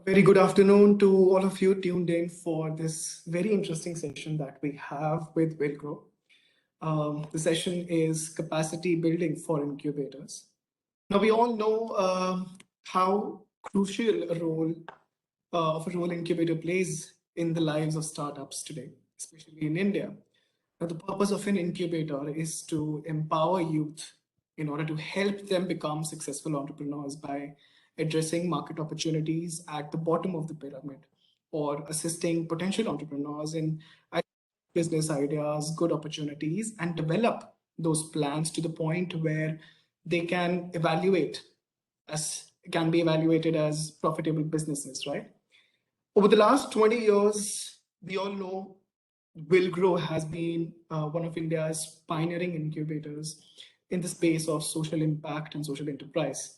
Very good afternoon to all of you tuned in for this very interesting session that we have with Vigo. The session is capacity building for incubators. Now, we all know how crucial a role incubator plays in the lives of startups today, especially in India. Now, the purpose of an incubator is to empower youth in order to help them become successful entrepreneurs by addressing market opportunities at the bottom of the pyramid or assisting potential entrepreneurs in business ideas, good opportunities, and develop those plans to the point where they can be evaluated as profitable businesses, right? Over the last 20 years, we all know Vigo has been one of India's pioneering incubators in the space of social impact and social enterprise.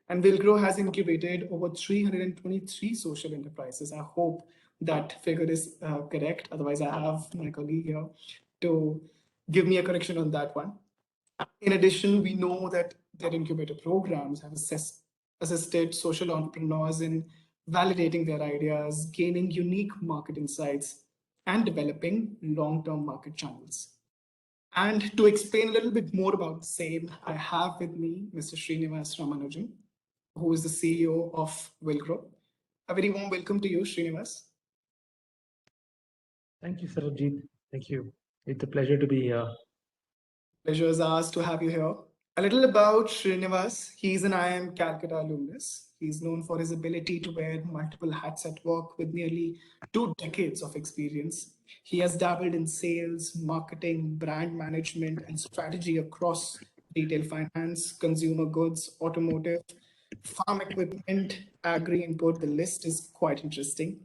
And Vigo has incubated over 323 social enterprises. I hope that figure is correct. Otherwise, I have my colleague here to give me a correction on that one. In addition, we know that their incubator programs have assisted social entrepreneurs in validating their ideas, gaining unique market insights, and developing long-term market channels. And to explain a little bit more about the same, I have with me Mr. Srinivas Ramanujan, who is the CEO of Vigo. A very warm welcome to you, Srinivas. Thank you, Sarabjit. Thank you. It's a pleasure to be here. Pleasure is ours to have you here. A little about Srinivas. He's an IIM Calcutta alumnus. He's known for his ability to wear multiple hats at work with nearly 2 decades of experience. He has dabbled in sales, marketing, brand management, and strategy across retail finance, consumer goods, automotive, farm equipment, agri-import. The list is quite interesting.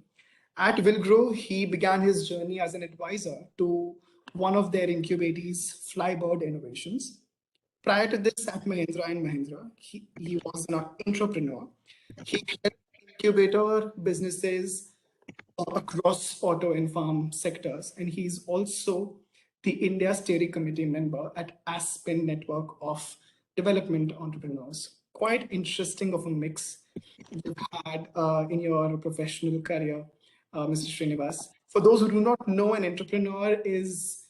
At Vigo, he began his journey as an advisor to one of their incubators, Flybird Innovations. Prior to this, at Mahindra and Mahindra, he was an entrepreneur. He helped incubator businesses across auto and farm sectors, and he's also the India Steering Committee member at Aspen Network of Development Entrepreneurs. Quite interesting of a mix you've had in your professional career, Mr. Srinivas. For those who do not know, an entrepreneur is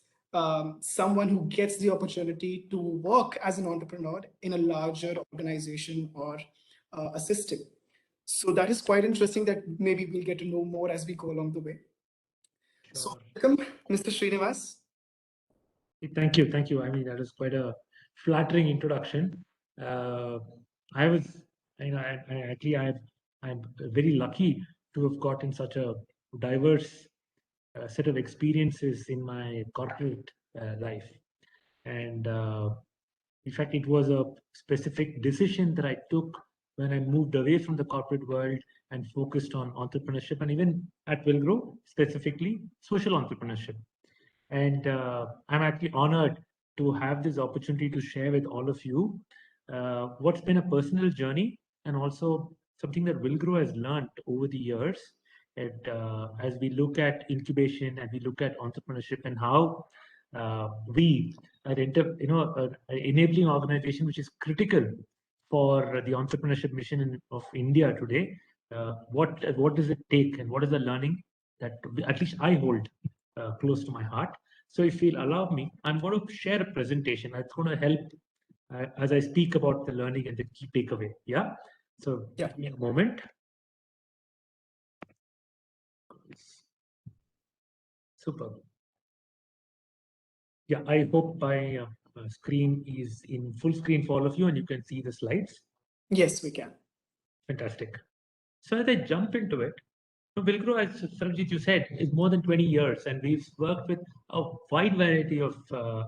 someone who gets the opportunity to work as an entrepreneur in a larger organization or a system. So that is quite interesting that maybe we'll get to know more as we go along the way. Sure. So welcome, Mr. Srinivas. Thank you. Thank you. I mean, that is quite a flattering introduction. I was, I'm very lucky to have gotten such a diverse set of experiences in my corporate life. And in fact, it was a specific decision that I took when I moved away from the corporate world and focused on entrepreneurship, and even at Vigo, specifically social entrepreneurship. And I'm actually honored to have this opportunity to share with all of you what's been a personal journey and also something that Vigo has learned over the years. And as we look at incubation and we look at entrepreneurship and how we are an enabling organization which is critical for the entrepreneurship mission of India today. What does it take, and what is the learning that at least I hold close to my heart? So if you'll allow me, I'm going to share a presentation that's going to help as I speak about the learning and the key takeaway. Yeah. So give me a moment. Super. Yeah, I hope my screen is in full screen for all of you and you can see the slides. Yes, we can. Fantastic. So as I jump into it, Vigo, as Sarabjit, you said, is more than 20 years, and we've worked with a wide variety of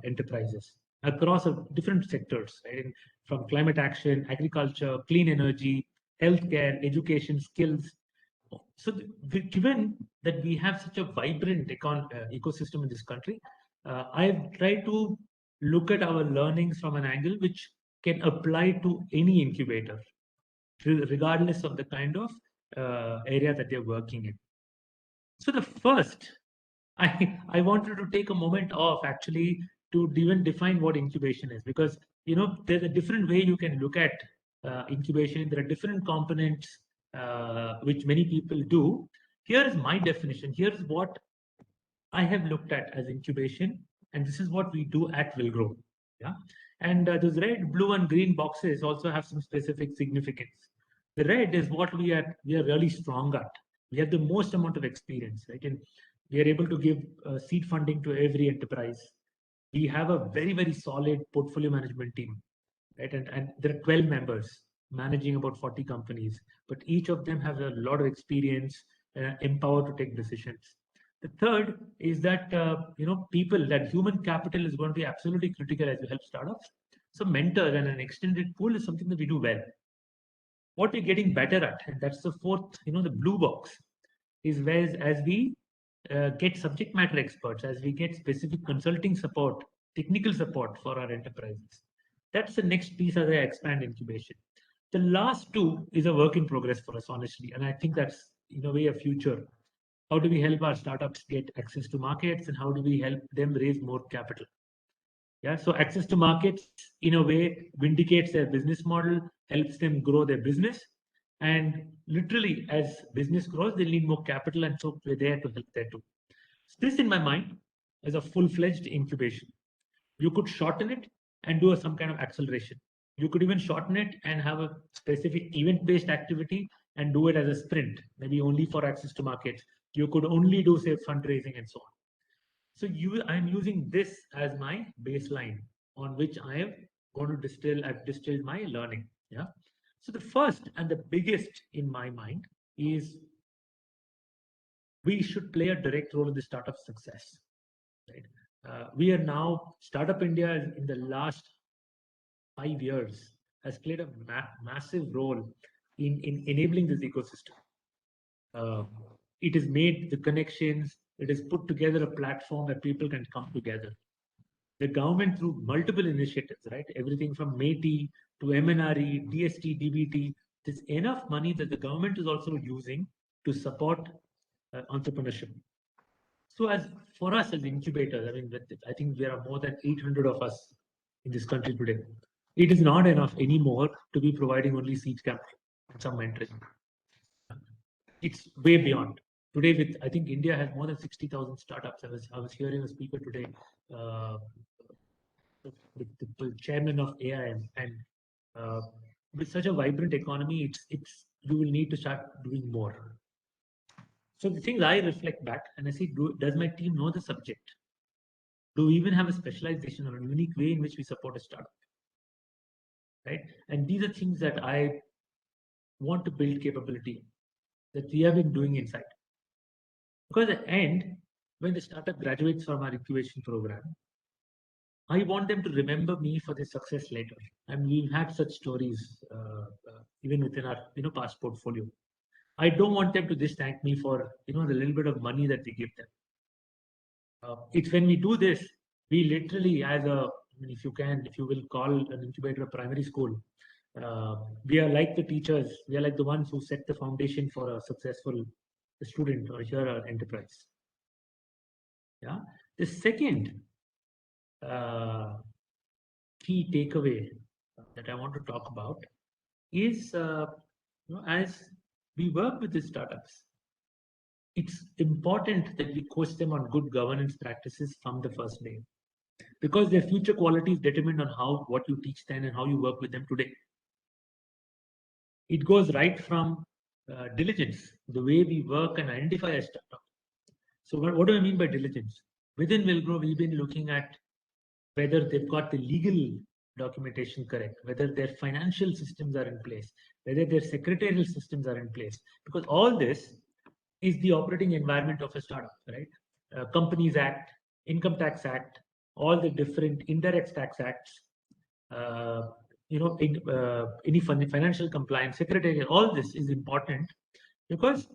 enterprises across different sectors, right? From climate action, agriculture, clean energy, healthcare, education, skills. So given that we have such a vibrant ecosystem in this country, I've tried to look at our learnings from an angle which can apply to any incubator, regardless of the kind of area that they're working in. So the first, I wanted to take a moment off actually to even define what incubation is, because there's a different way you can look at incubation. There are different components which many people do. Here is my definition. Here is what I have looked at as incubation, and this is what we do at Wilgrow. Yeah, and those red, blue, and green boxes also have some specific significance. The red is what we are really strong at. We have the most amount of experience, right? And we are able to give seed funding to every enterprise. We have a very solid portfolio management team, right? And there are 12 members managing about 40 companies, but each of them has a lot of experience, empowered to take decisions. The third is that people, that human capital is going to be absolutely critical as we help startups. So mentor and an extended pool is something that we do well. What we're getting better at, and that's the fourth, the blue box, is where as we get subject matter experts, as we get specific consulting support, technical support for our enterprises. That's the next piece as I expand incubation. The last two is a work in progress for us, honestly, and I think that's in a way a future. How do we help our startups get access to markets, and how do we help them raise more capital? Yeah, so access to markets in a way vindicates their business model, helps them grow their business, and literally as business grows, they need more capital, and so we're there to help there too. So this, in my mind, is a full-fledged incubation. You could shorten it and do some kind of acceleration. You could even shorten it and have a specific event-based activity and do it as a sprint, maybe only for access to markets. You could only do, say, fundraising and so on. So I'm using this as my baseline on which I am going to distill. I've distilled my learning. Yeah. So the first and the biggest in my mind is we should play a direct role in the startup success. Right. We are now Startup India in the last 5 years has played a massive role in enabling this ecosystem. It has made the connections. It has put together a platform where people can come together. The government, through multiple initiatives, right? Everything from METI to MNRE, DST, DBT, there's enough money that the government is also using to support entrepreneurship. So as for us as incubators, I mean, I think there are more than 800 of us in this country today. It is not enough anymore to be providing only seed capital and some mentoring. It's way beyond. Today, with I think India has more than 60,000 startups. I was hearing a speaker today, the chairman of AIM, and with such a vibrant economy, it's you will need to start doing more. So the things I reflect back and I say, does my team know the subject? Do we even have a specialization or a unique way in which we support a startup? Right? And these are things that I want to build capability that we have been doing inside. Because at the end, when the startup graduates from our incubation program, I want them to remember me for their success later. And we've had such stories even within our past portfolio. I don't want them to just thank me for the little bit of money that we give them. It's when we do this, we literally, if you will call an incubator a primary school, we are like the teachers. We are like the ones who set the foundation for a successful student or here enterprise. Yeah. The second key takeaway that I want to talk about is as we work with the startups, it's important that we coach them on good governance practices from the first day, because their future quality is determined on what you teach them and how you work with them today. It goes right from diligence, the way we work and identify a startup. So what do I mean by diligence? Within Wilgrow, we've been looking at whether they've got the legal documentation correct, whether their financial systems are in place, whether their secretarial systems are in place, because all this is the operating environment of a startup, right? Companies Act, Income Tax Act, all the different indirect tax acts, any financial compliance, secretarial, all this is important because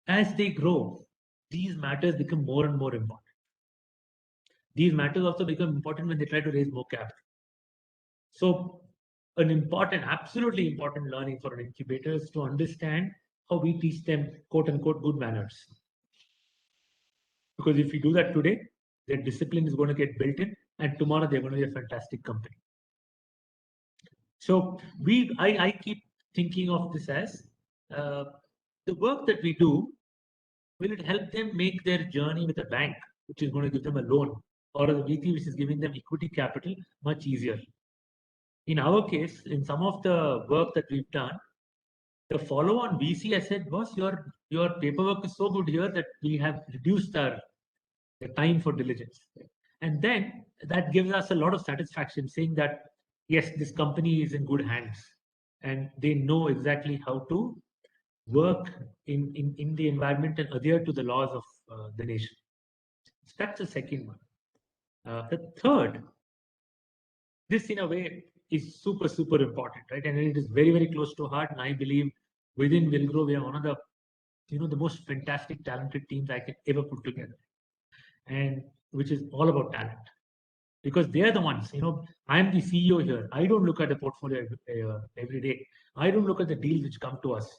as they grow, these matters become more and more important. These matters also become important when they try to raise more capital. So an important, absolutely important learning for an incubator is to understand how we teach them quote unquote good manners. Because if we do that today, their discipline is going to get built in, and tomorrow they're going to be a fantastic company. So I keep thinking of this as uh, the work that we do, will it help them make their journey with a bank, which is going to give them a loan, or the VC, which is giving them equity capital, much easier? In our case, in some of the work that we've done, the follow-on VC asset was your paperwork is so good here that we have reduced our the time for diligence. And then that gives us a lot of satisfaction saying that, yes, this company is in good hands and they know exactly how to work in the environment and adhere to the laws of the nation. So that's the second one. The third, this in a way is super, super important, right? And it is very, very close to heart. And I believe within Wilgrow, we are one of the, the most fantastic, talented teams I can ever put together. And which is all about talent. Because they're the ones, I'm the CEO here. I don't look at the portfolio every day. I don't look at the deals which come to us.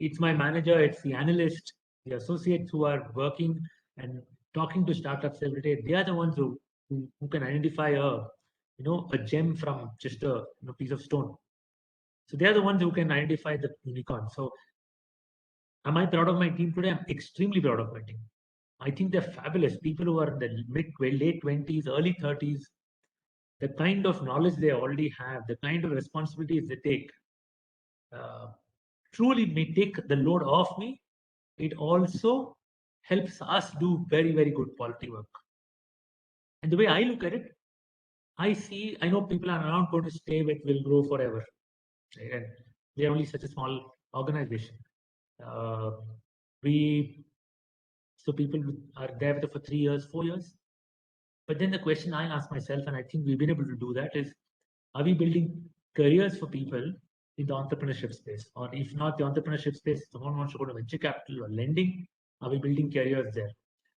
It's my manager, it's the analyst, the associates who are working and talking to startups every day. They are the ones who can identify a gem from just a piece of stone. So they are the ones who can identify the unicorn. So am I proud of my team today? I'm extremely proud of my team. I think they're fabulous. People who are in the late 20s, early 30s, the kind of knowledge they already have, the kind of responsibilities they take, uh, truly may take the load off me. It also helps us do very, very good quality work. And the way I look at it, I know people are not going to stay with Wilgrow forever. Right? And we are only such a small organization. Uh, we so people are there with us for 3 years, 4 years. But then the question I ask myself, and I think we've been able to do that, is are we building careers for people in the entrepreneurship space? Or if not the entrepreneurship space, someone wants to go to venture capital or lending, are we building careers there?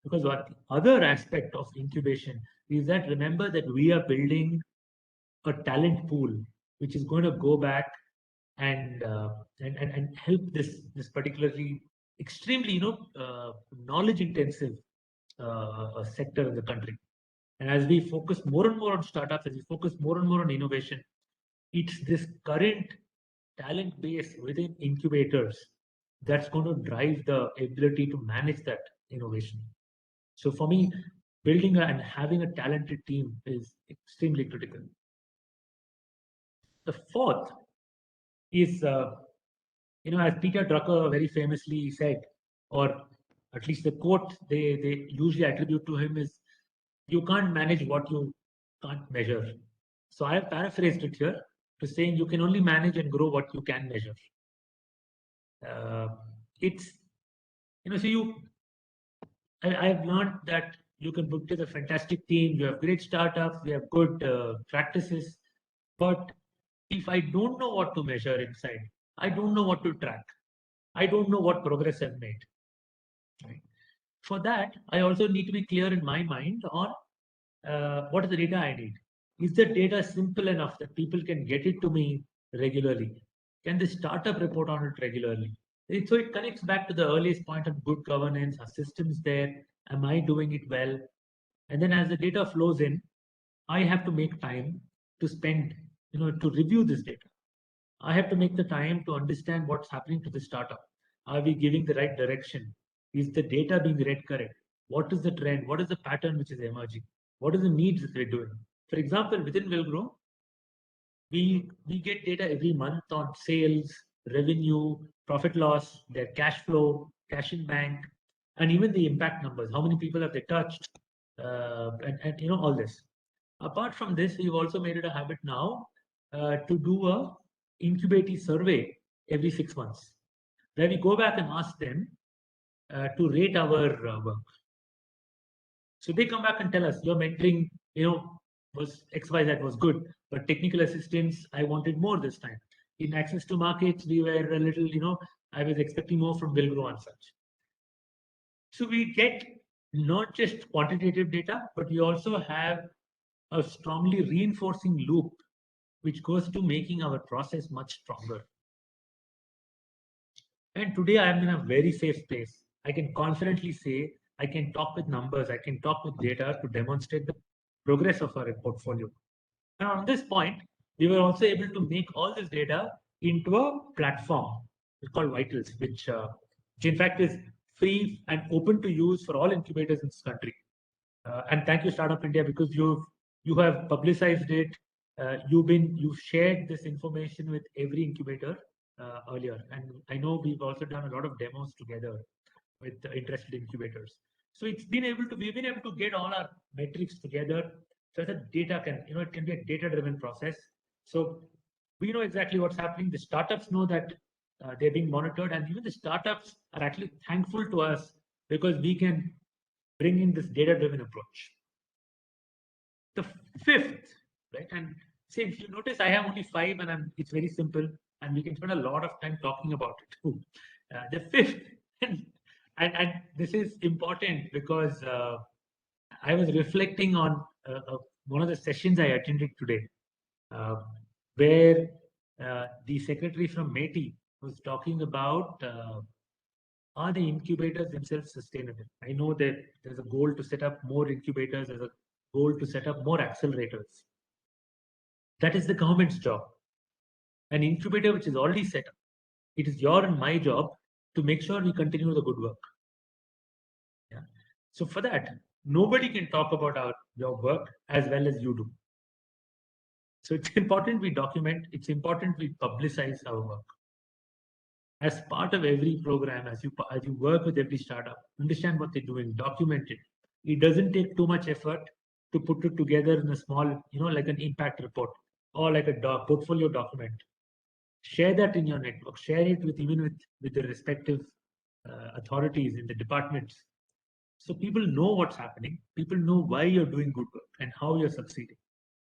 Because what the other aspect of incubation is that remember that we are building a talent pool which is going to go back and help this particularly extremely knowledge intensive sector in the country. And as we focus more and more on startups, as we focus more and more on innovation, it's this current talent base within incubators that's going to drive the ability to manage that innovation. So for me, building and having a talented team is extremely critical. The fourth is, as Peter Drucker very famously said, or at least the quote they usually attribute to him is, you can't manage what you can't measure. So I have paraphrased it here to saying you can only manage and grow what you can measure. It's, so I've learned that you can put together a fantastic team, you have great startups, you have good practices, but if I don't know what to measure inside, I don't know what to track, I don't know what progress I've made. Right? For that, I also need to be clear in my mind on what is the data I need. Is the data simple enough that people can get it to me regularly? Can the startup report on it regularly? So it connects back to the earliest point of good governance. Are systems there? Am I doing it well? And then as the data flows in, I have to make time to spend, to review this data. I have to make the time to understand what's happening to the startup. Are we giving the right direction? Is the data being read correct? What is the trend? What is the pattern which is emerging? What are the needs that we're doing? For example, within Wilgrow, we get data every month on sales, revenue, profit loss, their cash flow, cash in bank, and even the impact numbers. How many people have they touched? And all this. Apart from this, we've also made it a habit now to do a incubator survey every 6 months, where we go back and ask them to rate our work. So they come back and tell us, your mentoring, was XYZ was good, but technical assistance, I wanted more this time. In access to markets, we were a little, I was expecting more from Wilgrow and such. So we get not just quantitative data, but we also have a strongly reinforcing loop, which goes to making our process much stronger. And today I am in a very safe space. I can confidently say, I can talk with numbers, I can talk with data to demonstrate the progress of our portfolio. And on this point, we were also able to make all this data into a platform It's called Vitals, which in fact is free and open to use for all incubators in this country. And thank you, Startup India, because you have publicized it. You've shared this information with every incubator earlier, and I know we've also done a lot of demos together with the interested incubators. So we've been able to get all our metrics together so that data can, it can be a data-driven process. So we know exactly what's happening. The startups know that they're being monitored, and even the startups are actually thankful to us because we can bring in this data-driven approach. The fifth, right? And say if you notice, I have only five, and it's very simple, and we can spend a lot of time talking about it too. The fifth, and this is important because I was reflecting on one of the sessions I attended today, uh, where the secretary from METI was talking about are the incubators themselves sustainable? I know that there's a goal to set up more incubators, there's a goal to set up more accelerators. That is the government's job. An incubator which is already set up, it is your and my job to make sure we continue the good work. Yeah. So for that, nobody can talk about your work as well as you do. So it's important we document, it's important we publicize our work. As part of every program, as you work with every startup, understand what they're doing, document it. It doesn't take too much effort to put it together in a small, like an impact report or like a portfolio document. Share that in your network. Share it with the respective authorities in the departments, so people know what's happening. People know why you're doing good work and how you're succeeding.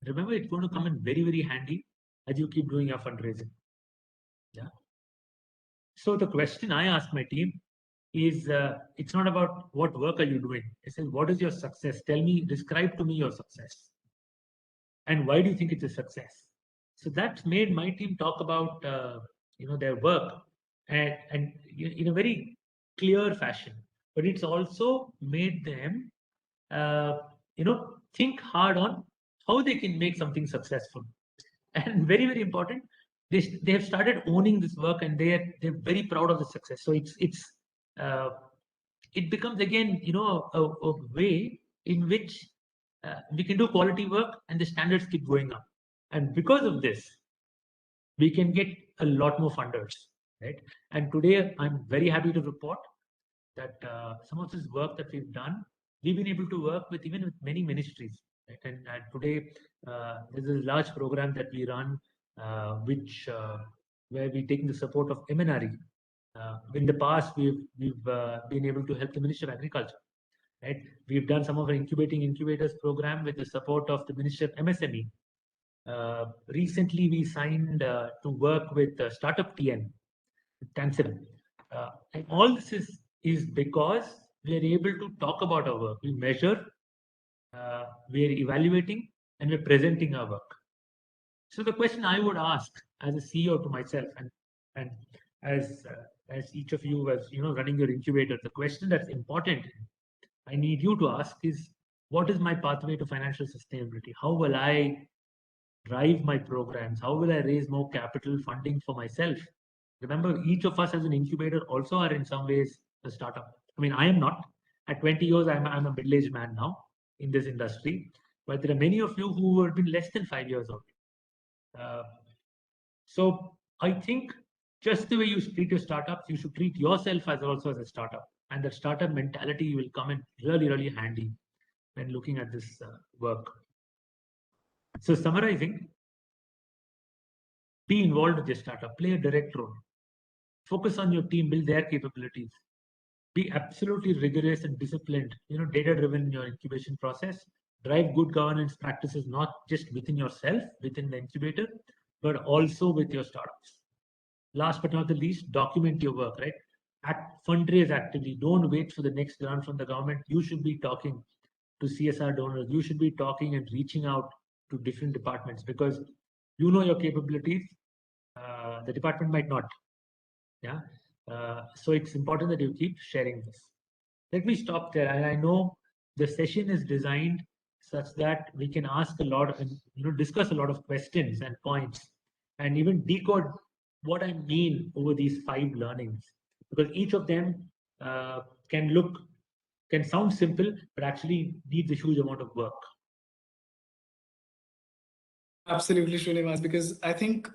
Remember, it's going to come in very, very handy as you keep doing your fundraising. Yeah. So the question I ask my team is, it's not about what work are you doing. It says, what is your success? Describe to me your success, and why do you think it's a success? So that made my team talk about their work and in a very clear fashion. But it's also made them think hard on how they can make something successful. And very, very important, they have started owning this work, and they're very proud of the success. So uh, it becomes again a way in which we can do quality work and the standards keep going up. And because of this, we can get a lot more funders, right? And today I'm very happy to report that some of this work that we've done, we've been able to work with even with many ministries. Right? And today, there's a large program that we run, which where we take the support of MNRE. In the past, we've been able to help the Ministry of Agriculture. Right? We've done some of our incubators program with the support of the Ministry of MSME. Recently, we signed to work with Startup TN, Tansil. And all this is because we are able to talk about our work. We measure, we are evaluating, and we're presenting our work. So the question I would ask as a CEO to myself, and as each of you as running your incubator, the question that's important I need you to ask is, what is my pathway to financial sustainability? How will I drive my programs? How will I raise more capital funding for myself? Remember, each of us as an incubator also are in some ways a startup. I mean, I am not. At 20 years, I'm a middle-aged man now in this industry. But there are many of you who have been less than 5 years old. So I think just the way you treat your startups, you should treat yourself as also as a startup. And that startup mentality will come in really, really handy when looking at this work. So summarizing, be involved with your startup, play a direct role, focus on your team, build their capabilities, be absolutely rigorous and disciplined, data driven in your incubation process, drive good governance practices, not just within yourself, within the incubator, but also with your startups. Last but not the least, document your work, right? Fundraise actively. Don't wait for the next grant from the government. You should be talking to CSR donors. You should be talking and reaching out to different departments because you know your capabilities. The department might not. Yeah. So it's important that you keep sharing this. Let me stop there. And I know the session is designed such that we can ask a lot and discuss a lot of questions and points and even decode what I mean over these 5 learnings, because each of them uh, can look can sound simple, but actually needs a huge amount of work. Absolutely, Srinivas, because I think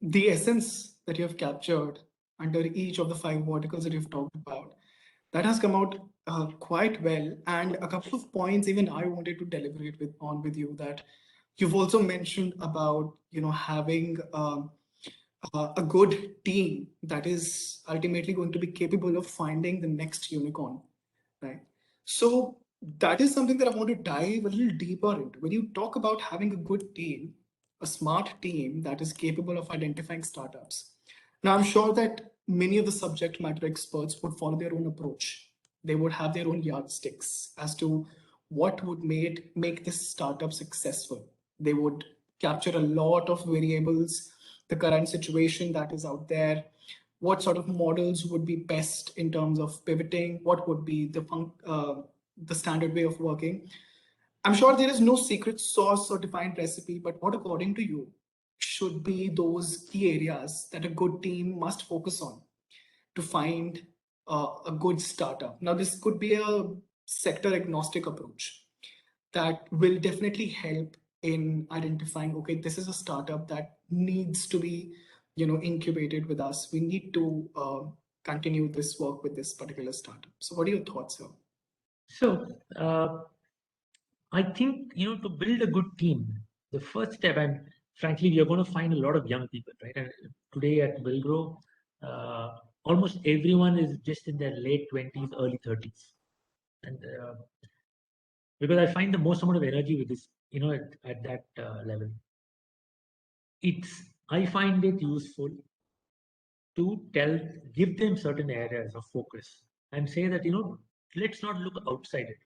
the essence that you have captured under each of the five verticals that you've talked about, that has come out quite well. And a couple of points even I wanted to deliberate with you, that you've also mentioned about having a good team that is ultimately going to be capable of finding the next unicorn, right? So that is something that I want to dive a little deeper into. When you talk about having a good team, a smart team that is capable of identifying startups, now I'm sure that many of the subject matter experts would follow their own approach. They would have their own yardsticks as to what would make this startup successful. They would capture a lot of variables, the current situation that is out there, what sort of models would be best in terms of pivoting, what would be the standard way of working. I'm sure there is no secret sauce or defined recipe, but what, according to you, should be those key areas that a good team must focus on to find a good startup? Now, this could be a sector agnostic approach that will definitely help in identifying, okay, this is a startup that needs to be incubated with us. We need to continue this work with this particular startup. So what are your thoughts here? So I think to build a good team, the first step, and frankly, we are going to find a lot of young people, right? And today at Wilgrow, almost everyone is just in their late 20s, early 30s, and because I find the most amount of energy with this, at that level. I find it useful to give them certain areas of focus and say that let's not look outside it.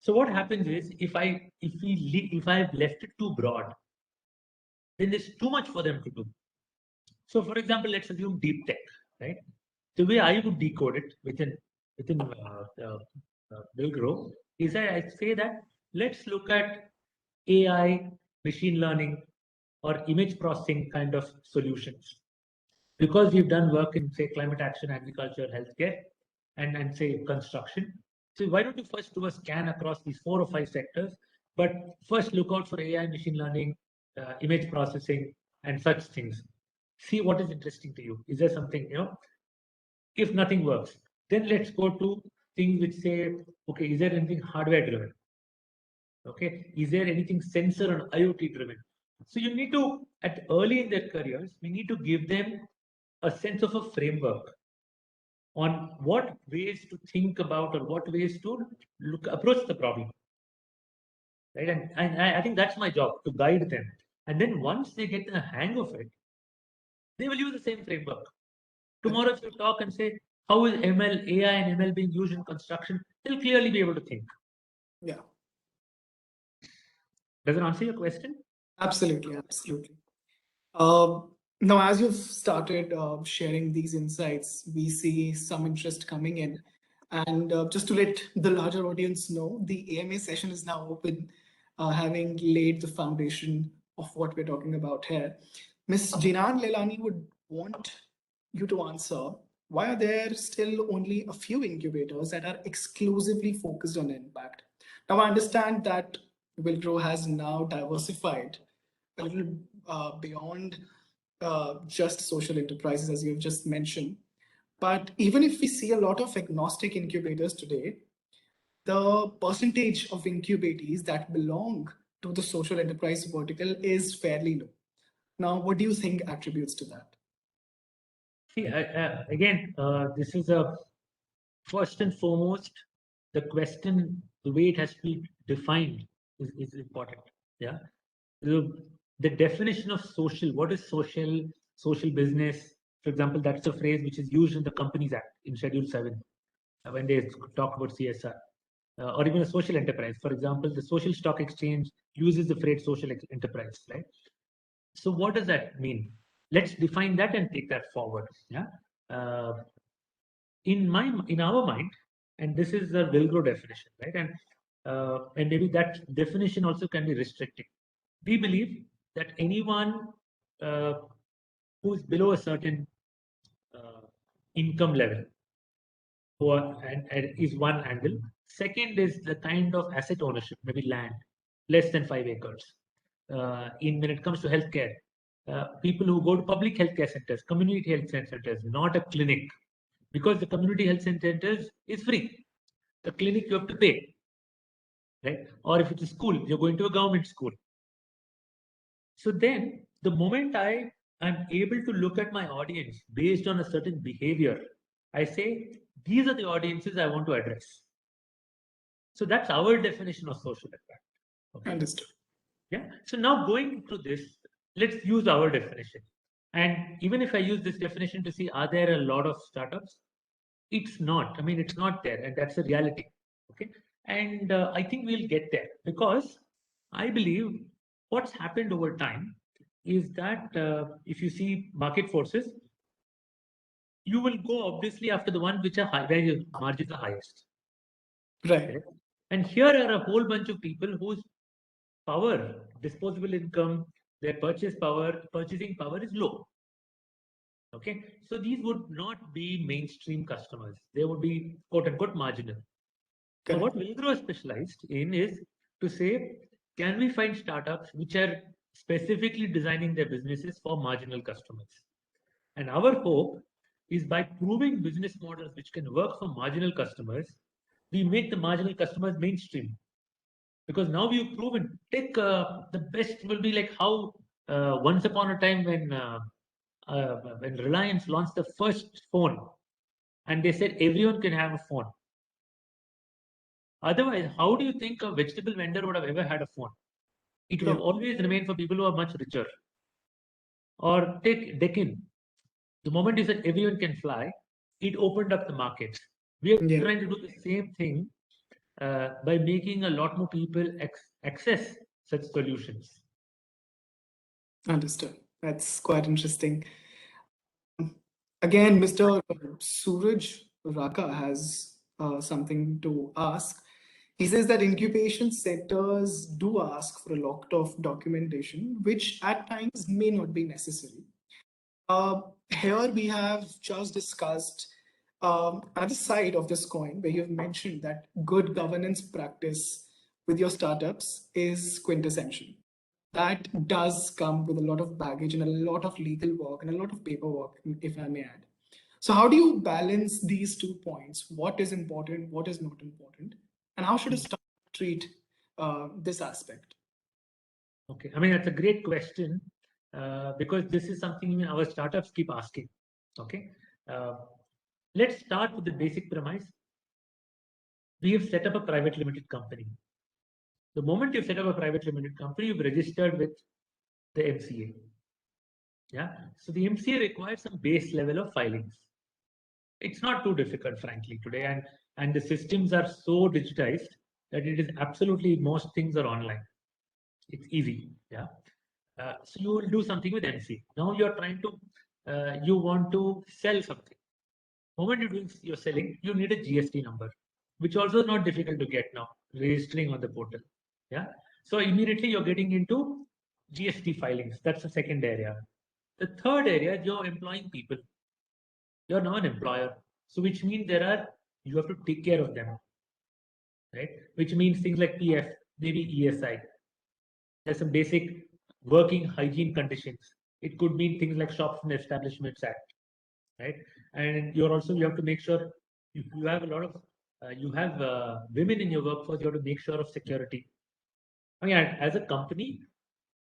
So what happens is if I've left it too broad, then there's too much for them to do. So for example, let's assume deep tech, right? The way I would decode it within Will Grow is that I say that let's look at AI, machine learning, or image processing kind of solutions. Because we've done work in, say, climate action, agriculture, healthcare, and say construction. So why don't you first do a scan across these 4 or 5 sectors, but first look out for AI, machine learning, image processing, and such things. See what is interesting to you. Is there something, if nothing works, then let's go to things which say, okay, is there anything hardware driven? Okay, is there anything sensor and IoT driven? So you need to, at early in their careers, we need to give them a sense of a framework on what ways to think about or what ways to approach the problem, right? And I think that's my job, to guide them. And then once they get the hang of it, they will use the same framework. Tomorrow, if you talk and say, how is AI and ML being used in construction, they'll clearly be able to think. Yeah, Does it answer your question? absolutely, absolutely. Now, as you've started sharing these insights, we see some interest coming in. And just to let the larger audience know, the AMA session is now open, having laid the foundation of what we're talking about here. Ms. Jinan Lelani would want you to answer, why are there still only a few incubators that are exclusively focused on impact? Now, I understand that Wilgrow has now diversified a little beyond just social enterprises, as you've just mentioned. But even if we see a lot of agnostic incubators today, the percentage of incubatees that belong to the social enterprise vertical is fairly low. Now, what do you think attributes to that? See, again, this is a first and foremost, the question, the way it has to be defined is important. Yeah. The definition of social, what is social business? For example, that's a phrase which is used in the Companies Act in Schedule 7 when they talk about CSR. Or even a social enterprise. For example, the social stock exchange uses the phrase social enterprise, right? So what does that mean? Let's define that and take that forward. Yeah. Uh, in our mind, and this is the Wilgrow definition, right? And maybe that definition also can be restricting. We believe that anyone uh, who's below a certain income level, and is one angle. Second is the kind of asset ownership, maybe land, less than 5 acres. In when it comes to healthcare, people who go to public healthcare centers, community health centers, not a clinic, because the community health centers is free. The clinic you have to pay, right? Or if it's a school, you're going to a government school. So then, the moment I am able to look at my audience based on a certain behavior, I say these are the audiences I want to address. So that's our definition of social impact. Okay. Understood. Yeah. So now going to this, let's use our definition. And even if I use this definition to see, are there a lot of startups? It's not. I mean, it's not there, and that's a reality. Okay. And I think we'll get there because I believe what's happened over time is that if you see market forces, you will go obviously after the ones which are high, where your margins are highest. Right. Okay? And here are a whole bunch of people whose power, disposable income, their purchasing power is low. Okay, so these would not be mainstream customers. They would be quote unquote marginal. Now, Correct. what Vigo is specialized in is to say, can we find startups which are specifically designing their businesses for marginal customers? And our hope is by proving business models which can work for marginal customers, we make the marginal customers mainstream. Because now we've proven, take the best will be like how once upon a time when Reliance launched the first phone, and they said everyone can have a phone. Otherwise, how do you think a vegetable vendor would have ever had a phone? It would Yeah. have always remained for people who are much richer. Or take Deccan. The moment you said everyone can fly, it opened up the markets. We are Yeah. trying to do the same thing by making a lot more people access such solutions. Understood. That's quite interesting. Again, Mr. Suraj Raka has something to ask. He says that incubation centers do ask for a lot of documentation, which at times may not be necessary. Here we have just discussed another side of this coin where you've mentioned that good governance practice with your startups is quintessential. That does come with a lot of baggage and a lot of legal work and a lot of paperwork, if I may add. So, how do you balance these 2 points? What is important, what is not important, and how should a startup treat this aspect? Okay, I mean, that's a great question because this is something our startups keep asking. Okay, uh, let's start with the basic premise. We have set up a private limited company. The moment you've set up a private limited company, you've registered with the MCA. Yeah, so the MCA requires some base level of filings. It's not too difficult, frankly, today, and the systems are so digitized that it is absolutely most things are online. It's easy. Yeah. So you will do something with MC. Now you're trying to, you want to sell something. The moment you're selling, you need a GST number, which also is not difficult to get now, registering on the portal. Yeah. So immediately you're getting into GST filings. That's the second area. The third area, you're employing people. You're now an employer. So which means you have to take care of them, right? Which means things like PF, maybe ESI. There's some basic working hygiene conditions. It could mean things like Shops and Establishments Act, right? And you have to make sure you have a lot of you have women in your workforce. You have to make sure of security. I mean, as a company,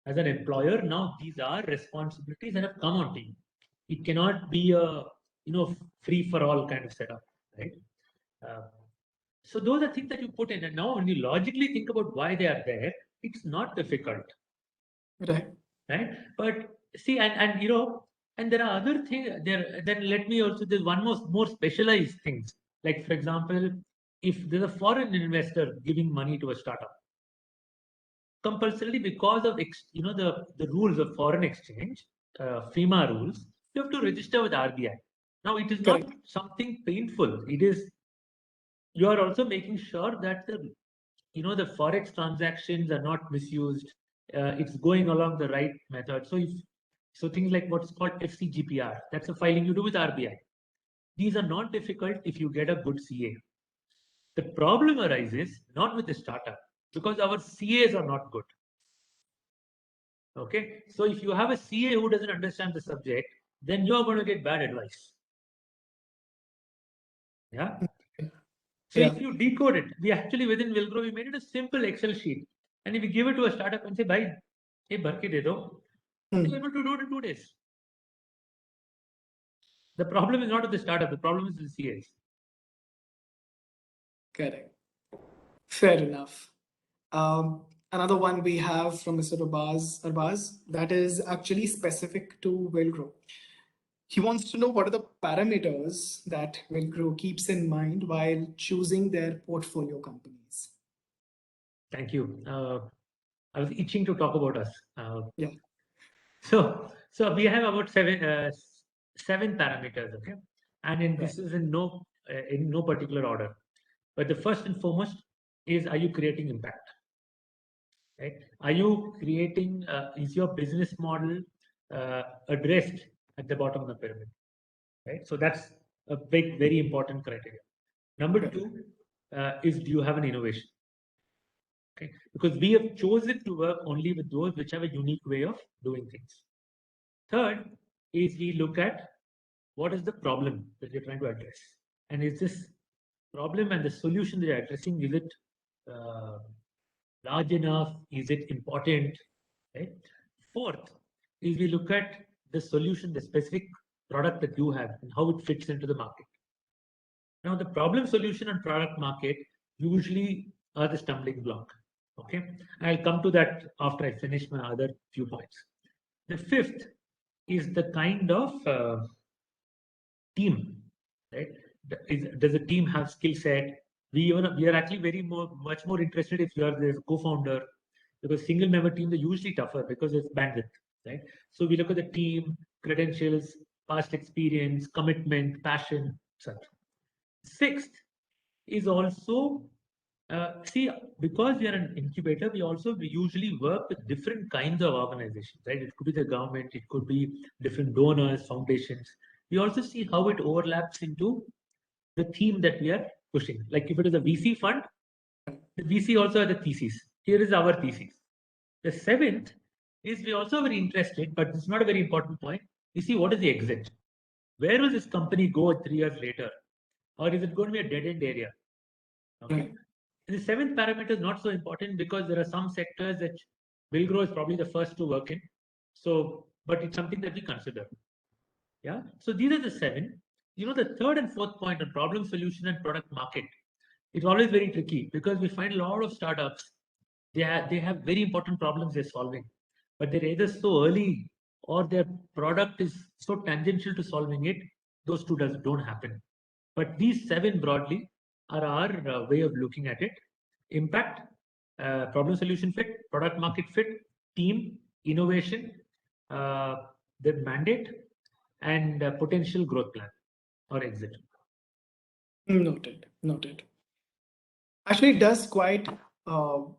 as an employer, now these are responsibilities that have come onto you. It cannot be a free for all kind of setup, right? Uh, so those are things that you put in, and now when you logically think about why they are there, it's not difficult, Right. right? But see, and there are other things there. Then let me also, there's one more specialized things. Like for example, if there's a foreign investor giving money to a startup, compulsorily because of the rules of foreign exchange, FEMA rules, you have to register with RBI. Now it is not Correct. something painful. It is you are also making sure that the forex transactions are not misused. It's going along the right method. So if So things like what's called FCGPR, that's a filing you do with RBI. These are not difficult if you get a good CA. The problem arises not with the startup because our CAs are not good. Okay, so if you have a CA who doesn't understand the subject, then you're going to get bad advice. Yeah. So Yeah. if you decode it, we actually within Wilgrow, we made it a simple Excel sheet. And if we give it to a startup and say, bhai, hey, bhar ke de do, they're able to do it in 2 days. The problem is not with the startup, the problem is with the CAs. Correct. Fair enough. Another one we have from Mr. Arbaz that is actually specific to Wilgrow. He wants to know what are the parameters that Wilgrow keeps in mind while choosing their portfolio companies. Thank you. I was itching to talk about us. Yeah. So we have about seven parameters, okay, and Right. this is in no particular order. But the first and foremost is, are you creating impact? Right? Are you creating? Is your business model addressed at the bottom of the pyramid? Right. So that's a big, very important criteria. Number Right. two is, do you have an innovation? Okay, because we have chosen to work only with those which have a unique way of doing things. Third is, we look at what is the problem that you're trying to address, and is this problem and the solution that you're addressing, is it uh, large enough? Is it important? Right. Fourth is, we look at the solution, the specific product that you have, and how it fits into the market. Now, the problem, solution, and product market usually are the stumbling block. Okay, I'll come to that after I finish my other few points. The fifth is the kind of team, right? Does the team have skill set? We are actually much more interested if you are the co-founder, because single member teams are usually tougher because it's bandwidth, right? So we look at the team, credentials, past experience, commitment, passion, etc. Sixth is also, see, because we are an incubator, we usually work with different kinds of organizations, right? It could be the government, it could be different donors, foundations. We also see how it overlaps into the theme that we are pushing. Like if it is a VC fund, the VC also has a thesis. Here is our thesis. The seventh is, we also very interested, but it's not a very important point. You see, what is the exit? Where will this company go 3 years later? Or is it going to be a dead end area? Okay. Right. The seventh parameter is not so important because there are some sectors that Wilgrow is probably the first to work in. So, but it's something that we consider. Yeah. So these are the seven. The third and fourth point on problem, solution, and product market. It's always very tricky because we find a lot of startups. They have very important problems they're solving, but they're either so early or their product is so tangential to solving it. Those two don't happen. But these seven broadly are our way of looking at it: impact, problem solution fit, product market fit, team, innovation, uh, the mandate, and potential growth plan or exit. Noted. Noted. Actually, it does quite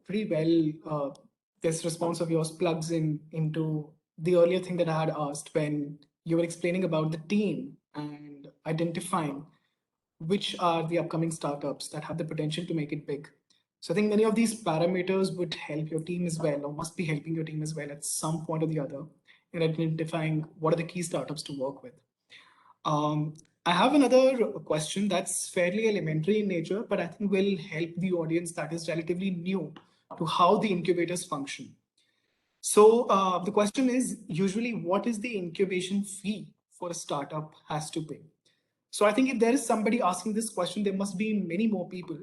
pretty well. This response of yours plugs in into the earlier thing that I had asked when you were explaining about the team and identifying which are the upcoming startups that have the potential to make it big. So I think many of these parameters would help your team as well, or must be helping your team as well at some point or the other in identifying what are the key startups to work with. I have another question that's fairly elementary in nature, but I think will help the audience that is relatively new to how the incubators function. So the question is usually, what is the incubation fee for a startup has to pay? So I think if there is somebody asking this question, there must be many more people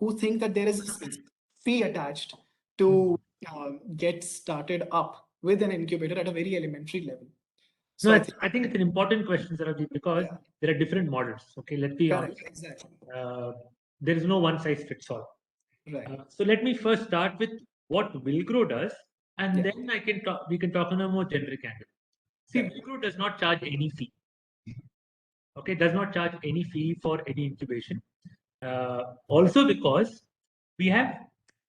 who think that there is a specific fee attached to get started up with an incubator at a very elementary level. No, So I think, I think it's an important question, Sarabjit, because yeah, there are different models. Okay, let's be correct, honest. exactly, Uh, there is no one size fits all. right, So let me first start with what Wilgrow does, and yeah, then we can talk on a more generic angle. See, correct, Wilgrow does not charge any fee. Okay, does not charge any fee for any incubation. Also because we have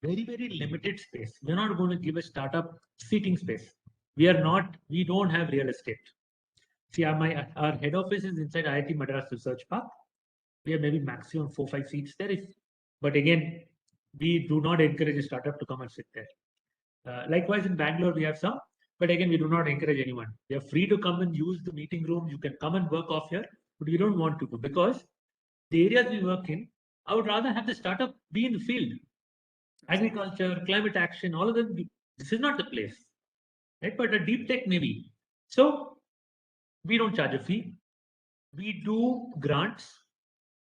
very, very limited space. We're not going to give a startup seating space. We don't have real estate. See, our head office is inside IIT Madras Research Park. We have maybe maximum 4-5 seats there. But again, we do not encourage a startup to come and sit there. Likewise, in Bangalore, we have some, but again, we do not encourage anyone. They are free to come and use the meeting room. You can come and work off here, but we don't want to do because the areas we work in, I would rather have the startup be in the field. Agriculture, climate action, all of them. This is not the place, right? But a deep tech maybe. So we don't charge a fee. We do grants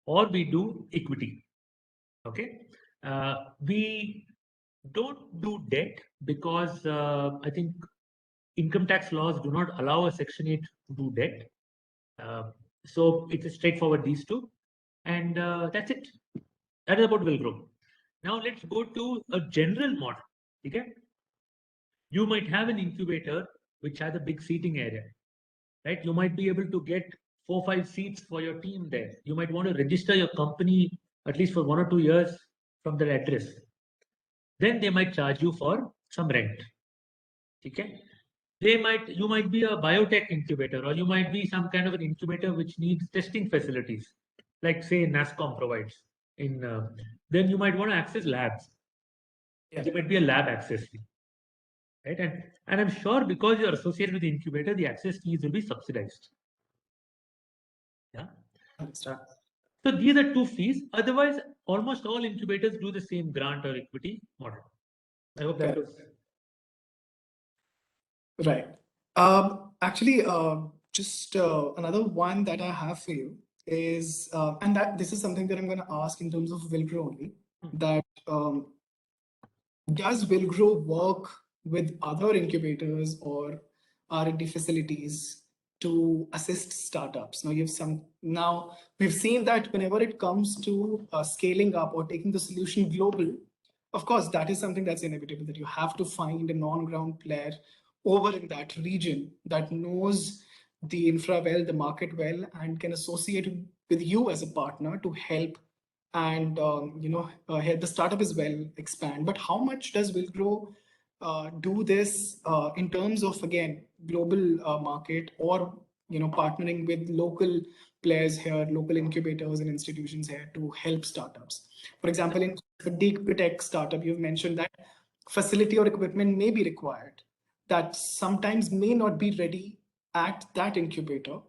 or we do equity. Okay. We don't do debt because I think income tax laws do not allow a Section 8 to do debt. So it's straightforward, these two. And that's it. That is about Wilgrow. Now let's go to a general model. Okay? You might have an incubator which has a big seating area, right? You might be able to get 4-5 seats for your team there. You might want to register your company at least for 1 or 2 years from their address. Then they might charge you for some rent. Okay? You might be a biotech incubator, or you might be some kind of an incubator which needs testing facilities, like say NASCOM provides. Then you might want to access labs. Yeah. There might be a lab access fee, right? And I'm sure because you're associated with the incubator, the access fees will be subsidized. Yeah. Understand. So these are two fees. Otherwise, almost all incubators do the same grant or equity model. I hope that Correct. was Right. Actually, just another one that I have for you is, and that this is something that I'm going to ask in terms of Wilgrow only, that does Wilgrow work with other incubators or R&D facilities to assist startups? Now we've seen that whenever it comes to scaling up or taking the solution global, of course, that is something that's inevitable, that you have to find an on-ground player over in that region that knows the infra well, the market well, and can associate with you as a partner to help and help the startup as well expand. But how much does Wilgrow do this in terms of, again, global market, or partnering with local players here, local incubators and institutions here to help startups? For example, in a deep tech startup, you've mentioned that facility or equipment may be required that sometimes may not be ready at that incubator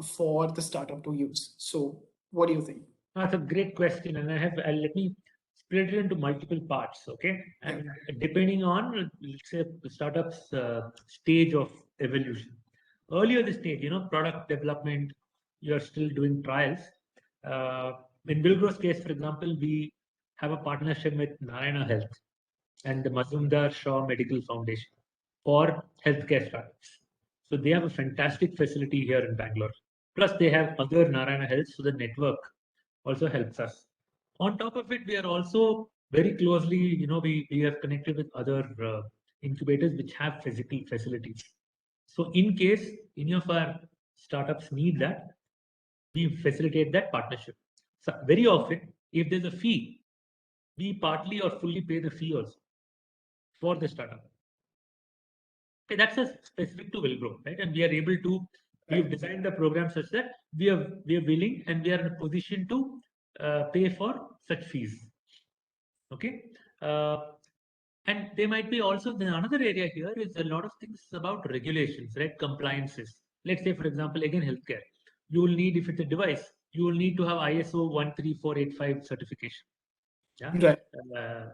for the startup to use. So what do you think? That's a great question, and let me split it into multiple parts, okay? Yeah. And depending on, let's say, the startup's stage of evolution. Earlier the stage, product development, you're still doing trials. In Wilgrow's case, for example, we have a partnership with Narayana Health and the Mazumdar Shaw Medical Foundation for healthcare startups. So they have a fantastic facility here in Bangalore. Plus, they have other Narayana Health, so the network also helps us. On top of it, we are also very closely, we have connected with other incubators which have physical facilities. So in case any of our startups need that, we facilitate that partnership. So very often, if there's a fee, we partly or fully pay the fee also for the startup. Okay, that's a specific to Wilgrow, right? And we are able to, we've designed the program such that we are willing and we are in a position to pay for such fees. Okay. And they might be also, then another area here is a lot of things about regulations, right? Compliances. Let's say, for example, again, healthcare. You will need, if it's a device, you will need to have ISO 13485 certification. Yeah. Right.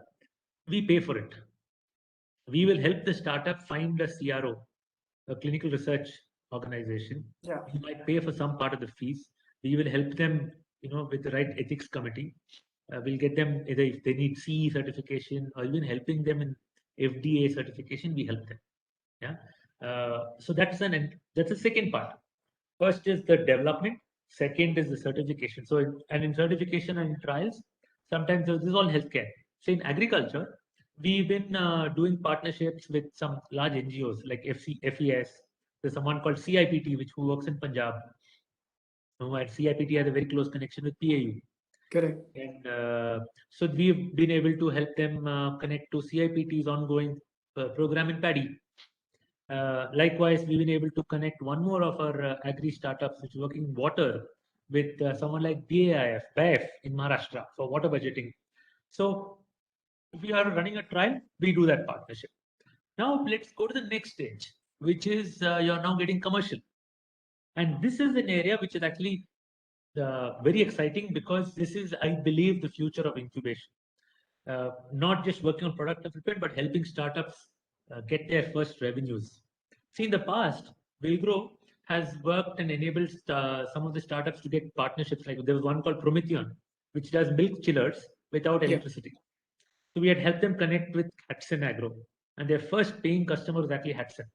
We pay for it. We will help the startup find a CRO, a clinical research organization. Yeah. We might pay for some part of the fees. We will help them, with the right ethics committee. We'll get them either if they need CE certification or even helping them in FDA certification. We help them. Yeah. So that's the second part. First is the development. Second is the certification. So in certification and in trials, sometimes this is all healthcare. So in agriculture, we've been doing partnerships with some large NGOs like FES. There's someone called CIPT, who works in Punjab. And CIPT has a very close connection with PAU. Correct. And so we've been able to help them connect to CIPT's ongoing program in paddy. Likewise, we've been able to connect one more of our agri startups, which is working in water, with someone like BAIF in Maharashtra for water budgeting. So if we are running a trial, we do that partnership. Now let's go to the next stage, which is you're now getting commercial. And this is an area which is actually very exciting because this is, I believe, the future of incubation. Not just working on product development, but helping startups get their first revenues. See, in the past, Vigo has worked and enabled some of the startups to get partnerships. Like there was one called Promethean, which does milk chillers without Yeah. electricity. So we had helped them connect with Hudson Agro, and their first paying customer was actually Hudson.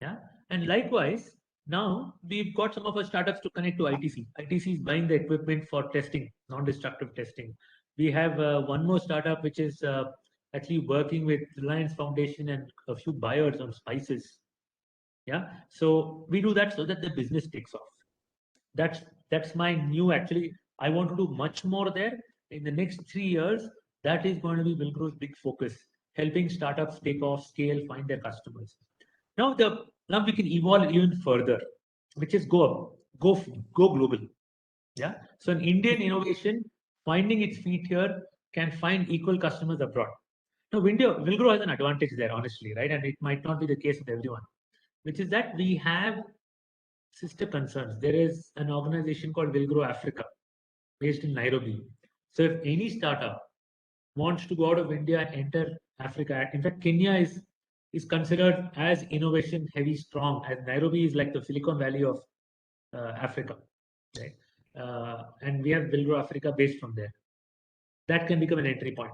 Yeah, and likewise, now we've got some of our startups to connect to ITC. ITC is buying the equipment for testing, non-destructive testing. We have one more startup which is actually working with Reliance Foundation and a few buyers on spices. Yeah, so we do that so that the business takes off. That's my new, actually. I want to do much more there in the next 3 years. That is going to be Wilgrow's big focus, helping startups take off, scale, find their customers. Now we can evolve even further, which is go global. Yeah. So an Indian innovation finding its feet here can find equal customers abroad. Now, Wilgrow has an advantage there, honestly, right? And it might not be the case with everyone, which is that we have sister concerns. There is an organization called Wilgrow Africa, based in Nairobi. So if any startup wants to go out of India and enter Africa, in fact, Kenya is considered as innovation heavy strong, as Nairobi is like the Silicon Valley of Africa, right? And we have Wilgrow Africa based from there. That can become an entry point.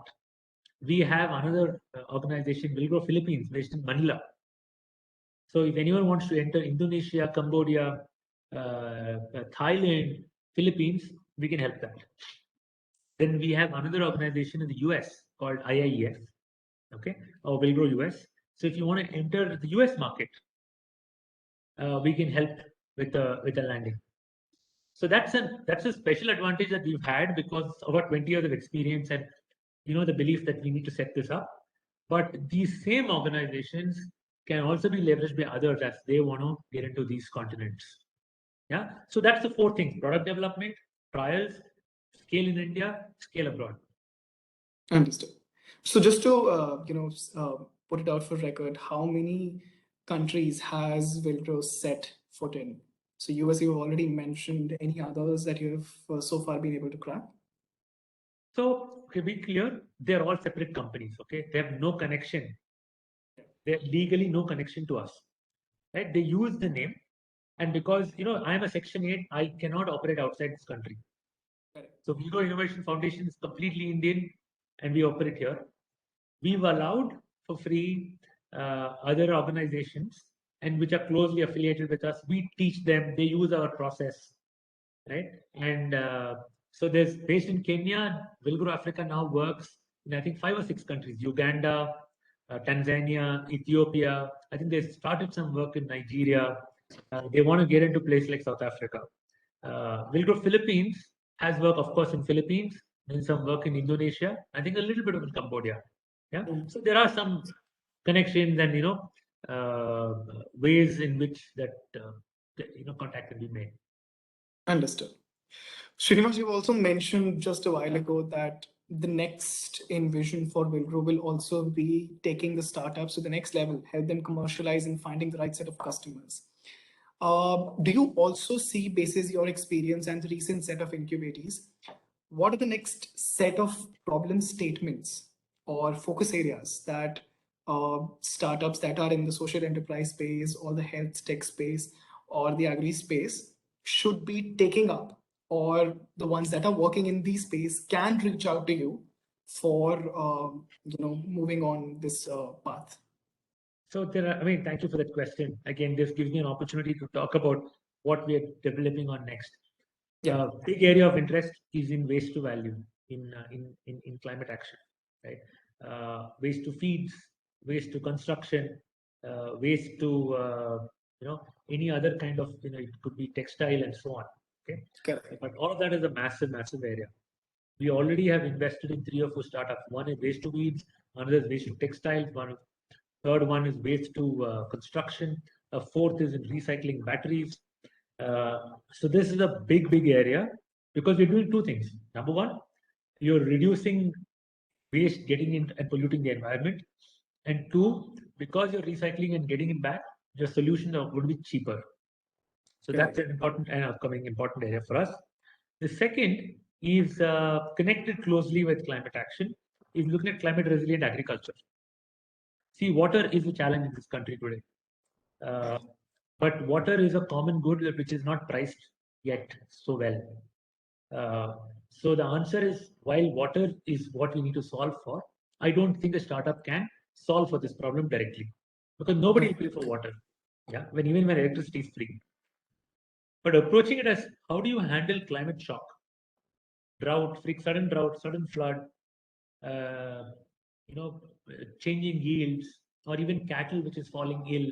We have another organization, Wilgrow Philippines, based in Manila. So if anyone wants to enter Indonesia, Cambodia, Thailand, Philippines, we can help that. Then we have another organization in the US called IIEF, okay, or Wilgrow US. So if you want to enter the US market, we can help with the landing. So that's a special advantage that we've had because of our 20 years of experience and the belief that we need to set this up. But these same organizations can also be leveraged by others as they want to get into these continents. Yeah. So that's the 4 things: product development, trials, scale in India, scale abroad. Understood. So just to put it out for record, how many countries has Wilgrow set foot in? So US, you've already mentioned. Any others that you have so far been able to crack? So to be clear, they're all separate companies. Okay, they have no connection. They're legally no connection to us. Right? They use the name, and because I'm a Section 8, I cannot operate outside this country. So Vigo Innovation Foundation is completely Indian, and we operate here. We've allowed for free other organizations and which are closely affiliated with us. We teach them, they use our process, right? And so there's based in Kenya, Wilgrow Africa now works in I think 5 or 6 countries: Uganda, Tanzania, Ethiopia. I think they started some work in Nigeria. They want to get into places like South Africa. Wilgrow Philippines has work, of course, in Philippines, and some work in Indonesia. I think a little bit of in Cambodia. Yeah. So there are some connections and ways in which that contact can be made. Understood. Srinivas, you also mentioned just a while ago that the next envision for Wilgrow will also be taking the startups to the next level, help them commercialize and finding the right set of customers. Do you also see, basis your experience and the recent set of incubators, what are the next set of problem statements or focus areas that startups that are in the social enterprise space or the health tech space or the agri space should be taking up, or the ones that are working in these space can reach out to you for moving on this path? So thank you for that question. Again, this gives me an opportunity to talk about what we are developing on next. Yeah. Big area of interest is in waste to value in climate action, right? Waste to feeds, waste to construction, waste to any other kind of it could be textile and so on. Okay, Correct. but all of that is a massive area. We already have invested in 3 or 4 startups. One is waste to weeds, another is waste to textiles, Third one is waste to construction. Fourth is in recycling batteries. So this is a big area because we're doing two things. Number one, you're reducing waste getting in and polluting the environment. And two, because you're recycling and getting it back, your solutions are going to be cheaper. So that's an important and upcoming important area for us. The second is connected closely with climate action, is looking at climate resilient agriculture. See, water is a challenge in this country today. But water is a common good which is not priced yet so well. So the answer is, while water is what we need to solve for, I don't think a startup can solve for this problem directly because nobody will pay for water. Yeah, even when electricity is free. But approaching it as how do you handle climate shock, drought, sudden flood, uh, you know, changing yields, or even cattle which is falling ill,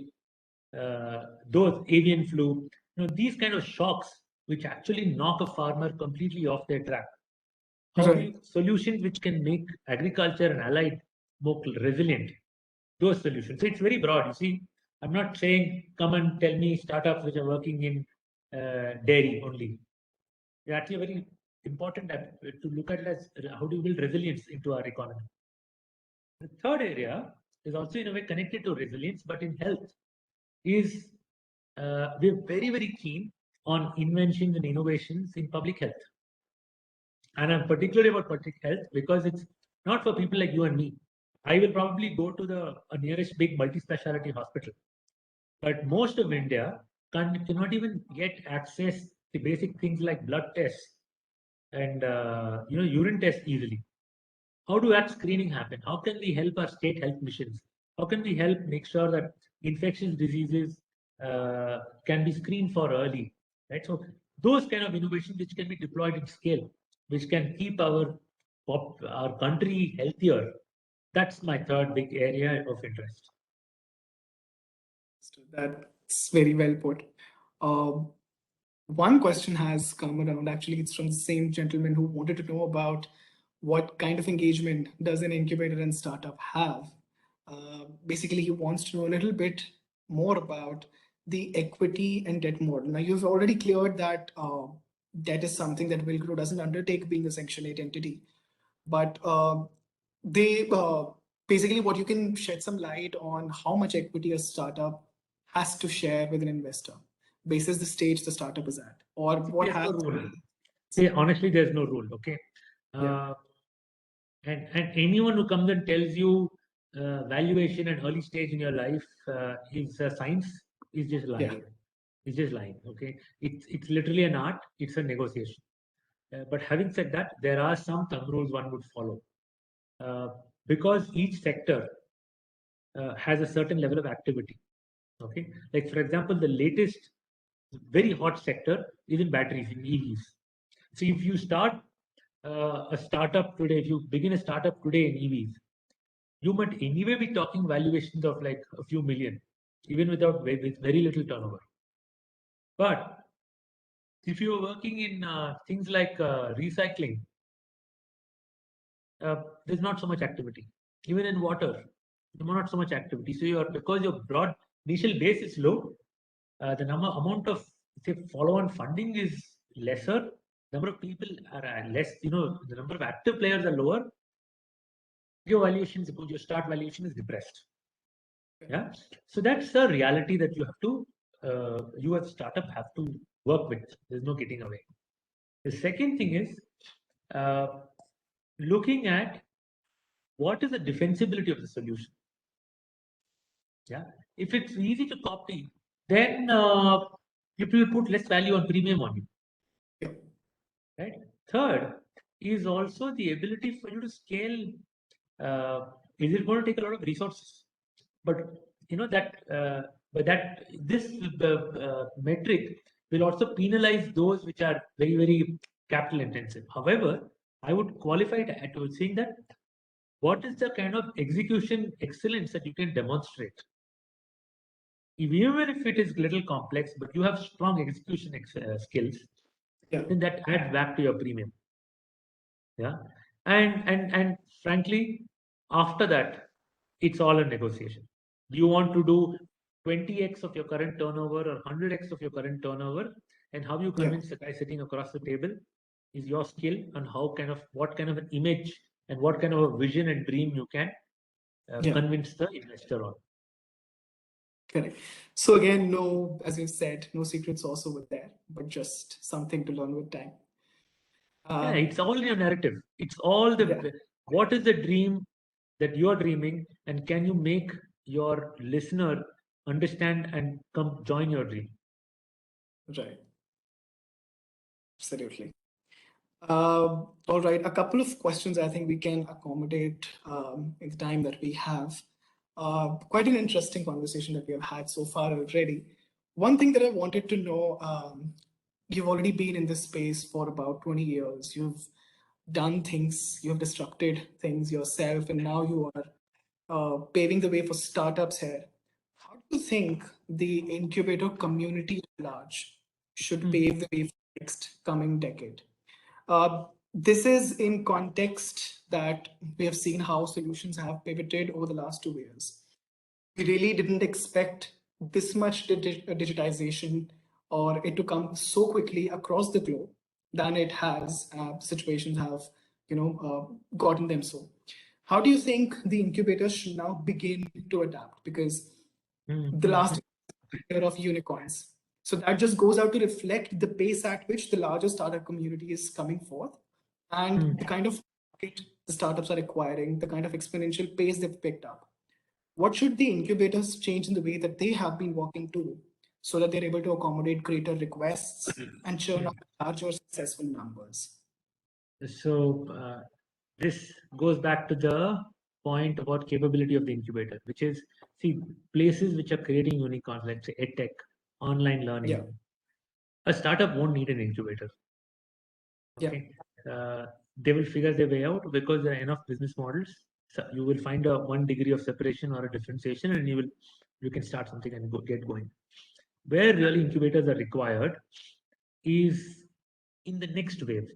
those avian flu, these kind of shocks which actually knock a farmer completely off their track. How do you solutions which can make agriculture and allied more resilient? Those solutions. So it's very broad. You see, I'm not saying come and tell me startups which are working in dairy only. It's actually very important to look at it as how do you build resilience into our economy. The third area is also in a way connected to resilience, but in health, is we're very keen on inventions and innovations in public health. And I'm particularly about public health because it's not for people like you and me. I will probably go to the nearest big multi-specialty hospital, but most of India cannot even get access to basic things like blood tests and urine tests easily. How do that screening happen? How can we help our state health missions? How can we help make sure that infectious diseases can be screened for early? Right. So those kind of innovations which can be deployed at scale, which can keep our country healthier. That's my third big area of interest. That's very well put. One question has come around. Actually, it's from the same gentleman who wanted to know about what kind of engagement does an incubator and startup have. Basically, he wants to know a little bit more about the equity and debt model. Now, you've already cleared that debt is something that Wilgrow doesn't undertake being a Section 8 entity. But they basically, what you can shed some light on how much equity a startup has to share with an investor basis the stage the startup is at, or what There's has no rule. See, honestly, there's no rule. Okay. And anyone who comes and tells you valuation at early stage in your life is science is just lying. It's just lying. Okay. It's literally an art. It's a negotiation. But having said that, there are some thumb rules one would follow. Because each sector has a certain level of activity. Okay. Like, for example, the latest very hot sector is in batteries, in EVs. So if you start a startup today, if you begin a startup today in EVs, you might anyway be talking valuations of like a few million, even with very little turnover. But if you're working in things like recycling, there's not so much activity. Even in water, there's not so much activity. So because your broad initial base is low, the amount of say follow-on funding is lesser. Number of people are less. The number of active players are lower. Your start valuation is depressed. Yeah. So that's a reality that you as a startup have to work with. There's no getting away. The second thing is looking at what is the defensibility of the solution. Yeah. If it's easy to copy, then people will put less value on premium on you. Yeah. Right. Third is also the ability for you to scale. Is it going to take a lot of resources? But this metric will also penalize those which are very capital intensive. However, I would qualify it at saying that what is the kind of execution excellence that you can demonstrate? Even if it is little complex, but you have strong execution skills, then that adds back to your premium. Yeah, and frankly, after that, it's all a negotiation. Do you want to do 20x of your current turnover or 100x of your current turnover? And how you Yeah. convince the guy sitting across the table is your skill, and how kind of what kind of an image and what kind of a vision and dream you can Yeah. convince the investor on. Correct. So again, no, as you said, no secret sauce over there, but just something to learn with time. Yeah, Um, it's all in your narrative. It's all yeah. the what is the dream that you are dreaming, and can you make your listener understand and come join your dream? Right. Absolutely. All right, a couple of questions I think we can accommodate in the time that we have. Quite an interesting conversation that we have had so far already. One thing that I wanted to know, you've already been in this space for about 20 years. You've done things, you have disrupted things yourself, and now you are paving the way for startups here. How do you think the incubator community at large should Hmm. pave the way for the next coming decade? This is in context that we have seen how solutions have pivoted over the last 2 years. We really didn't expect this much digitization or it to come so quickly across the globe than it has. Situations have, gotten them so. How do you think the incubators should now begin to adapt? Because Hmm. the Hmm. last year of unicorns. So that just goes out to reflect the pace at which the larger startup community is coming forth and Hmm. the kind of market the startups are acquiring, the kind of exponential pace they've picked up. What should the incubators change in the way that they have been working to so that they're able to accommodate greater requests and churn out larger successful numbers? So this goes back to the point about capability of the incubator, which is, see, places which are creating unicorns, let's say edtech, online Yeah, learning. A startup won't need an incubator. yeah, Okay, uh, they will figure their way out because there are enough business models. So you will find a 1 degree of separation or a differentiation, and you can start something and get going. Where really incubators are required is in the next wave,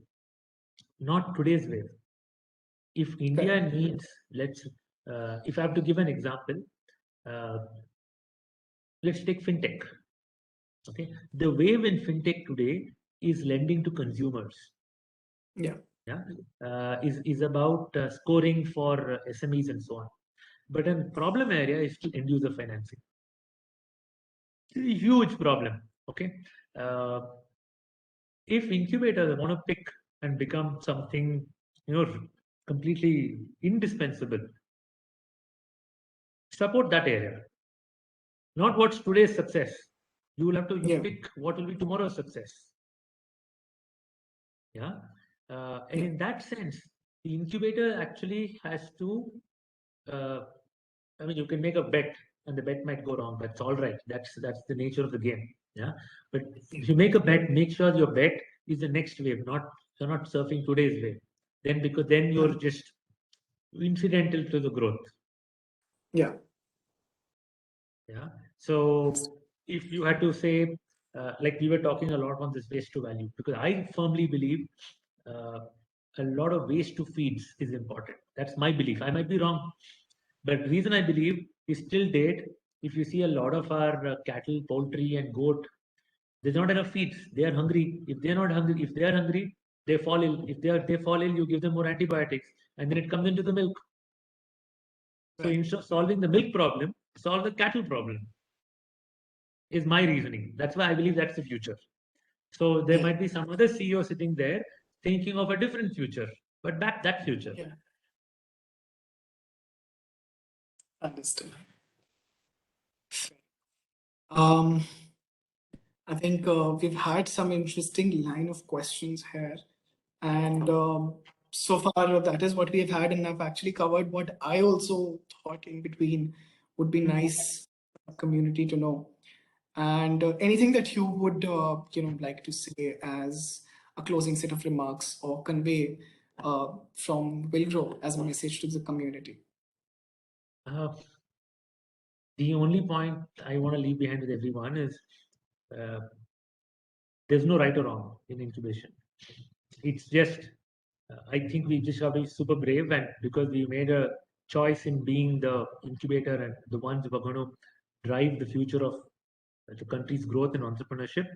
not today's wave. If India correct. needs, if I have to give an example, uh, let's take fintech. Okay, the wave in fintech today is lending to consumers. Yeah, Yeah, is about scoring for SMEs and so on. But a problem area is to end user financing. It's a huge problem. Okay, uh, if incubators want to pick and become something, you know, completely indispensable, support that area. Not what's today's success. You will have to yeah, pick what will be tomorrow's success. Yeah. And yeah, in that sense, the incubator actually has to, uh, I mean, you can make a bet and the bet might go wrong. That's all right. That's the nature of the game. Yeah. But if you make a bet, make sure your bet is the next wave, not you're not surfing today's wave. Then because then you're just incidental to the growth. yeah, Yeah. So if you had to say, like we were talking a lot on this waste to value, because I firmly believe uh, a lot of waste to feeds is important. That's my belief. I might be wrong, but the reason I believe is till date, if you see a lot of our cattle, poultry, and goat, there's not enough feeds. They are hungry. If they're not hungry, if they are hungry, they fall ill. If they fall ill, you give them more antibiotics, and then it comes into the milk. So right. instead of solving the milk problem, solve the cattle problem is my reasoning. That's why I believe that's the future. So there Yeah, might be some other CEO sitting there thinking of a different future, but back that future. yeah, understood. Um, I think we've had some interesting line of questions here. And so far, that is what we've had. And I've actually covered what I also thought in between would be Hmm. nice for the community to know. And anything that you would, like to say as a closing set of remarks or convey from Wilgrow as a message to the community. Uh, the only point I want to leave behind with everyone is uh, there's no right or wrong in incubation. It's just, I think we just have to be super brave, and because we made a choice in being the incubator and the ones who are going to drive the future of the country's growth and entrepreneurship.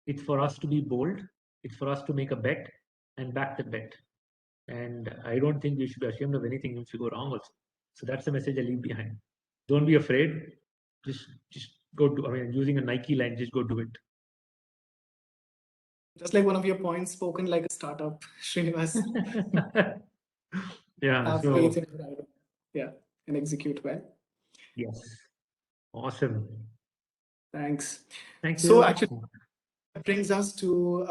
It's for us to be bold. It's for us to make a bet and back the bet. And I don't think we should be ashamed of anything if we go wrong also. So that's the message I leave behind. Don't be afraid. Just go do. I mean, using a Nike line, just go do it. Just like one of your points, spoken like a startup, Srinivas. Yeah. Have So faith in your idea. Yeah, and execute well. yes, awesome. Thanks. Thank So you. actually, that brings us to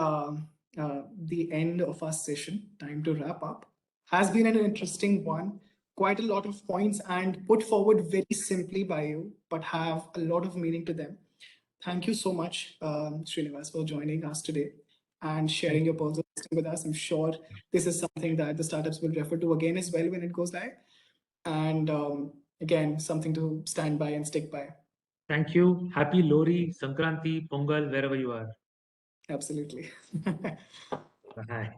the end of our session. Time to wrap up. Has been an interesting one. Quite a lot of points and put forward very simply by you, but have a lot of meaning to them. Thank you so much, Srinivas, for joining us today and sharing your pearls of wisdom with us. I'm sure this is something that the startups will refer to again as well when it goes live. And again, something to stand by and stick by. Thank you. Happy Lori, Sankranti, Pongal, wherever you are. Absolutely. Bye.